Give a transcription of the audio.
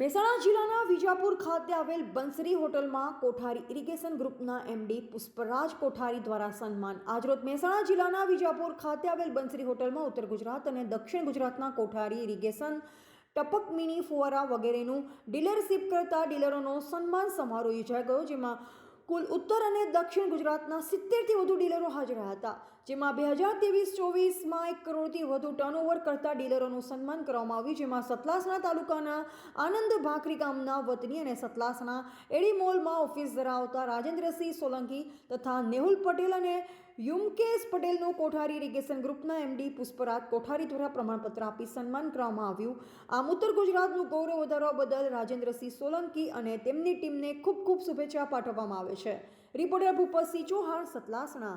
મહેસાણા જિલ્લાના વિજાપુર ખાતે આવેલ બંસરી હોટલમાં કોઠારી ઇરિગેશન ગ્રુપના એમડી પુષ્પરાજ કોઠારી દ્વારા સન્માન. આજરોજ મહેસાણા જિલ્લાના વિજાપુર ખાતે આવેલ બંસરી હોટલમાં ઉત્તર ગુજરાત અને દક્ષિણ ગુજરાતના કોઠારી ઇરિગેશન, ટપક મિની ફુવારા વગેરેનું ડીલરશીપ કરતા ડીલરોનો સન્માન સમારોહ યોજાઈ ગયો, જેમાં કુલ ઉત્તર અને દક્ષિણ ગુજરાતના 70થી વધુ ડીલરો હાજર હતા, જેમાં 2023-24માં 1 કરોડથી વધુ ટર્નઓવર કરતા ડીલરોનું સન્માન કરવામાં આવ્યું, જેમાં સતલાસણા તાલુકાના આનંદ ભાખરી ગામના વતની અને સતલાસણા એડી મોલમાં ઓફિસ ધરાવતા રાજેન્દ્રસિંહ સોલંકી તથા નેહુલ પટેલ અને યુમકેશ પટેલનું કોઠારી ઇરિગેશન ગ્રુપના એમડી પુષ્પરાજ કોઠારી દ્વારા પ્રમાણપત્ર આપી સન્માન કરવામાં આવ્યું. આમ ઉત્તર ગુજરાતનું ગૌરવ વધારવા બદલ રાજેન્દ્રસિંહ સોલંકી અને તેમની ટીમને ખૂબ ખૂબ શુભેચ્છા પાઠવવામાં આવે છે. રિપોર્ટર ભૂપતસિંહ ચૌહાણ, સતલાસણા.